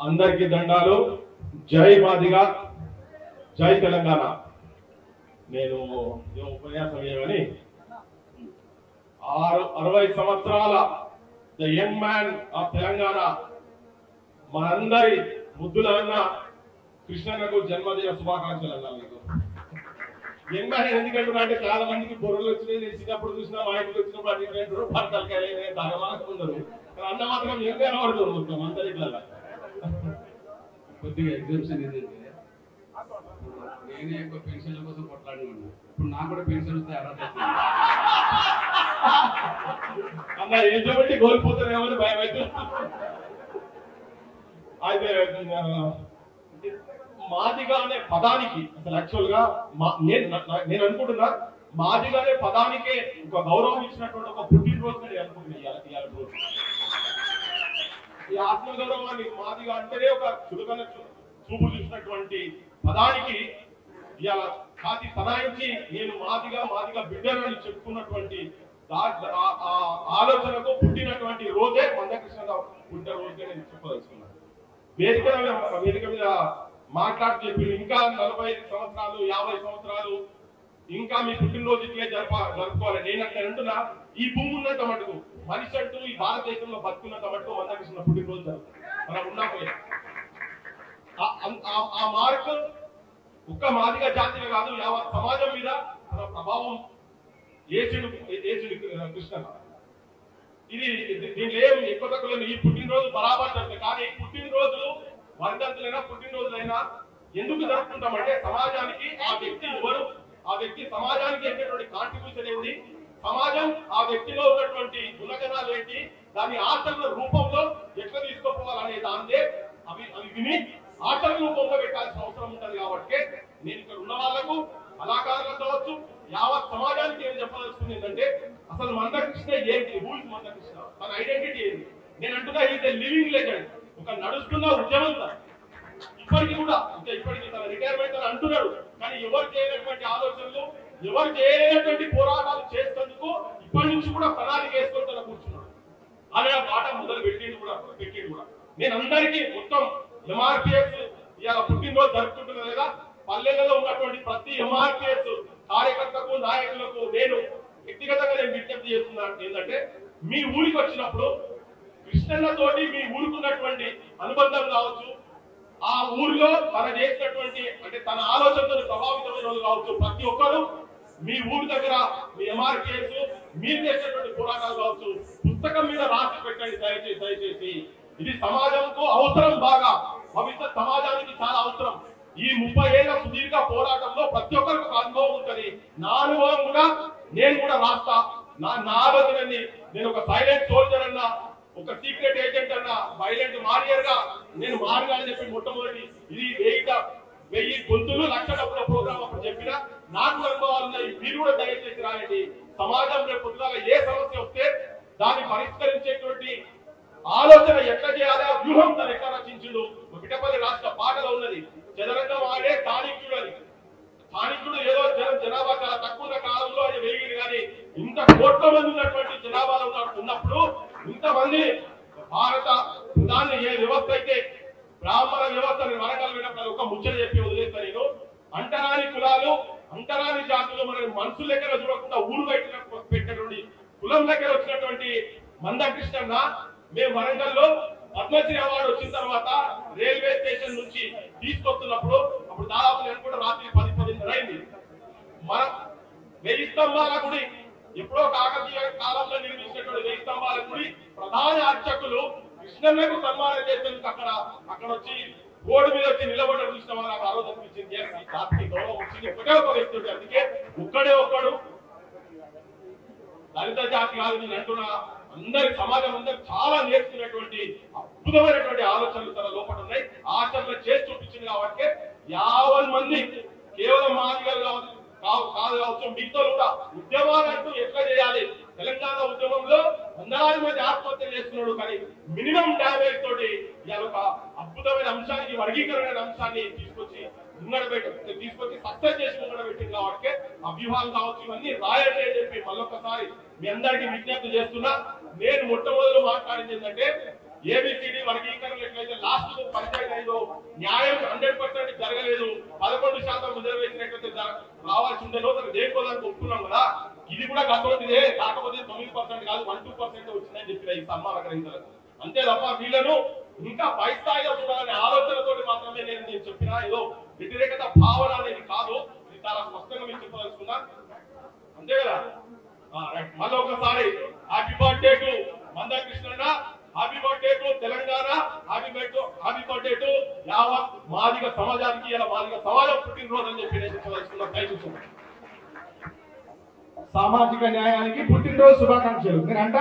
అందరికీ దండాలు. జై మాదిగా, జై తెలంగాణ. నేను ఉపన్యాసం చేయమని 60 సంవత్సరాల the young man of Telangana మనందరి ముద్దులన్న కృష్ణన్నకు జన్మదిన శుభాకాంక్షలు అన్నా. మీకు యంగ్ మ్యాన్ ఎందుకంటున్నా అంటే చాలా మందికి బొర్రలు వచ్చినాయి. నేను చిన్నప్పుడు చూసినా మా ఇంటికి వచ్చినప్పుడు అన్ని పంటలకాయ తగమానుకున్నారు. అన్న మాత్రం యంగ్ మ్యాన్ వాడుతారు మొత్తం అందరికల్లా. కొద్దిగా ఎగ్జామ్షన్ ఏంటంటే నేనే ఎక్కువ పెన్షన్ల కోసం కొట్లాడినాను. ఇప్పుడు నాకు కూడా పెన్షన్ వస్తే అర్హత అన్న ఏం చెప్పి కోల్పోతారేమో అని భయం అయితే. అయితే మాదిగా అనే పదానికి అసలు యాక్చువల్ గా నేను అనుకుంటున్నా మాదిగా అనే పదానికే ఒక గౌరవం ఇచ్చినటువంటి ఒక పుట్టినరోజు నేను అనుకుంటున్నాను. ఈ ఆత్మగౌరవాన్ని మాదిగా అంటేనే ఒక చురుకన చూపు చూసినటువంటి పదానికి ఇవాళ కాతి సదాయించి నేను మాదిగా బిడ్డలని చెప్పుకున్నటువంటి ఆలోచనకు పుట్టినటువంటి రోజే మందకృష్ణరావు పుట్టిన రోజే నేను చెప్పదలుచుకున్నాను. వేదిక మీద మాట్లాడుతూ చెప్పి ఇంకా 40 సంవత్సరాలు 50 సంవత్సరాలు ఇంకా మీ పుట్టినరోజు ఇట్లే జరుపుకోవాలి. నేను అట్లా అంటున్నా, ఈ భూమి ఉన్నంత మటుకు మనిషి అంటూ ఈ భారతదేశంలో బతుకున్నంత మటుకు మందకృష్ణ పుట్టినరోజు జరుగుతుంది. మనం ఉన్నప్పుడు ఆ మార్పు ఒక్క మాదిగా జాతిగా కాదు, యావత్ సమాజం మీద తన ప్రభావం ఏసుడు కృష్ణ. ఇది దీంట్లో ఏం ఎక్కువ తక్కువ. ఈ పుట్టినరోజు బరాబర్ జరుగుతుంది. కానీ పుట్టినరోజులు వర్ధంతులైనా పుట్టినరోజులైనా ఎందుకు జరుపుకుంటామంటే సమాజానికి ఆ వ్యక్తి ఎవరు, ఆ వ్యక్తి సమాజానికి ఏంటటువంటి కాంట్రిబ్యూషన్ ఏంటి, సమాజం ఆ వ్యక్తిలో ఉన్నటువంటి గుణగణాలు ఏంటి, దాని ఆచరణ రూపంలో ఎట్లా తీసుకోపోవాలనే దాందే అవి విని ఆచరణ రూపంలో పెట్టాల్సిన అవసరం ఉంటుంది. కాబట్టి నేను ఇక్కడ ఉన్న వాళ్లకు కళాకారులు కావచ్చు, యావత్ సమాజానికి ఏం చెప్పాల్సింది ఏంటంటే అసలు మందకృష్ణ ఏంటి, హూజ్ మందకృష్ణ, తన ఐడెంటిటీ ఏంటి. నేను అంటున్నా ఈజ్ ఎ లివింగ్ లెజెండ్, ఒక నడుస్తున్న ఉద్యమం. ఇప్పటికీ కూడా ఇప్పటికీ తన రిటైర్మెంట్ అని అంటున్నాడు, కానీ ఎవరు చేయనటువంటి ఆలోచనలు, ఎవరు చేయనటువంటి పోరాటాలు చేసేందుకు ఇప్పటి నుంచి కూడా ప్రణాళిక వేసుకొని తన కూర్చున్నాడు. అనే పాట మొదలు పెట్టిండు కూడా. నేను అందరికీ మొత్తం ఎంఆర్పిఎస్ ఇలా పుట్టినరోజు జరుపుకుంటున్నా లేదా పల్లెలలో ఉన్నటువంటి ప్రతి ఎంఆర్పిఎస్ కార్యకర్తకు నాయకులకు నేను వ్యక్తిగతంగా నేను విజ్ఞప్తి చేస్తున్నాను ఏంటంటే, మీ ఊరికి వచ్చినప్పుడు కృష్ణన్నతోటి మీ ఊరుకున్నటువంటి అనుబంధం కావచ్చు, ఆ ఊరిలో తన చేసినటువంటి అంటే తన ఆలోచనతో ప్రభావితమైన వాళ్ళు కావచ్చు, ప్రతి ఒక్కరు మీ ఊరి దగ్గర మీ ఎంఆర్పిఎస్ మీరు చేసినటువంటి పోరాటాలు కావచ్చు పుస్తకం మీద రాసి పెట్టండి దయచేసి. ఇది సమాజంకు అవసరం, బాగా భవిష్యత్ సమాజానికి చాలా అవసరం. ఈ 30 ఏళ్ల సుదీర్ఘ పోరాటంలో ప్రతి ఒక్కరికి ఒక అనుభవం ఉంటుంది. నా అనుభవం కూడా నేను కూడా రాస్తా. నా ఆలోచనని నేను ఒక సైలెంట్ సోల్జర్ అన్నా, ఒక సీక్రెట్ ఏజెంట్ అన్నా, వైలెంట్ వారియర్ గా నేను మారుగా అని చెప్పి మొట్టమొదటి ఇది 1000 గొంతులు లక్ష డబ్బుల ప్రోగ్రామ్ అప్పుడు చెప్పిన నాకు అనుభవాలు ఉన్నాయి. మీరు కూడా దయచేసి రాయండి. సమాజం రేపు పొద్దుగా ఏ సమస్య వస్తే దాన్ని పరిష్కరించేటువంటి ఆలోచన ఎట్లా చేయాలి, ఆ వ్యూహం తను ఎట్లా రచించుడు. పిఠాపల్లి రాష్ట్ర పాటలో ఉన్నది, చదరంగం ఆడే స్థానికుడు అని. స్థానికుడు ఏదో జనాభా చాలా తక్కువ కాలంలో అది వెలిగింది, కానీ ఇంత కోట్ల మంది ఉన్నటువంటి జనాభాలో ఉన్నప్పుడు ఇంతమంది భారత దాన్ని ఏ వ్యవస్థ అయితే బ్రాహ్మణ వ్యవస్థని వరంగల్ వినప్పుడు ఒక ముచ్చట చెప్పి వదిలేస్తా నేను. అంటరాని కులాలు, అంటరాని జాతులు మన మనుషుల దగ్గర చూడకుండా ఊరు పెట్టినటువంటి కులం దగ్గర వచ్చినటువంటి మందకృష్ణన్న మేము వరంగల్లో పద్మశ్రీ అవార్డు వచ్చిన తర్వాత రైల్వే స్టేషన్ నుంచి తీసుకొస్తున్నప్పుడు అప్పుడు దాదాపు నేను కూడా రాత్రి 10-10:30 అయింది. మన 1000 స్తంభాల గుడి, ఎప్పుడో కాకతీయ కాలంలో నిర్మించినటువంటి 1000 స్తంభాల గుడి ప్రధాన అర్చకులు కృష్ణన్నకు సన్మానం చేసేందుకు అక్కడ వచ్చి రోడ్డు మీద వచ్చి నిలబడి చూసిన వాళ్ళకి ఆ రోజు అనిపించింది జాతికి గౌరవం వచ్చింది. ఒకటే ఒక వ్యక్తి, అందుకే ఒక్కడు దళిత జాతి కాదు నేను అంటున్నా. అందరి సమాజం అందరూ చాలా నేర్చుకునేటువంటి అద్భుతమైనటువంటి ఆలోచనలు తన లోపల ఉన్నాయి. ఆచరణ చేసి చూపించింది కాబట్టి 50 మంది కేవలం మాదిగలు కావచ్చు మీతో కూడా ఉద్యమాలంటూ ఎట్లా చేయాలి. తెలంగాణ ఉద్యమంలో 100 మంది ఆత్మహత్యలు చేస్తున్నాడు, కానీ మినిమం డ్యామేజ్ తోటి ఒక అద్భుతమైన అంశానికి వర్గీకరణ అంశాన్ని తీసుకొచ్చి సక్సెస్ చేసి ముంగడబెట్టింది. కాబట్టి ఆ వ్యూహాలు కావచ్చు ఇవన్నీ రాయండి అని చెప్పి మళ్ళొకసారి మీ అందరికీ విజ్ఞప్తి చేస్తున్నా. నేను మొట్టమొదలు మాట్లాడింది ఏంటంటే ఏబిసిడి వర్గీకరణ ఎట్లయితే లాస్ట్ పంచాయతీ అయిందో న్యాయం 100% జరగలేదు, 11% రిజర్వేషన్ ఎట్లయితే రావాల్సి ఉండేనో తను దేనికోదానికి ఒప్పుకున్నాం కదా. ఇది కూడా గతంలోదే, కాకపోతే 9% కాదు 1-2% వచ్చిందని చెప్పిన ఈ సన్మాన గ్రహీతలకు. అంతే తప్ప వీళ్ళను ఇంకా పై స్థాయిలో చూడాలనే ఆలోచనతో మాత్రమే నేను చెప్పిన ఏదో వ్యతిరేకత భావన అనేది కాదు. ఇది చాలా స్పష్టంగా మీరు చెప్పదలుచుకున్నా. అంతే కదా. మళ్ళీ ఒకసారి హ్యాపీ బర్త్డే టు మందకృష్ణన్న, happy birthday to Telangana, happy birthday to యావత్ మాదిగ సమాజానికి. ఇలా మాదిగ సమాజం పుట్టినరోజు అని చెప్పి నేను చెప్పదలుచుకున్నా. దయచేసి సామాజిక న్యాయానికి పుట్టినరోజు శుభాకాంక్షలు. నేనంట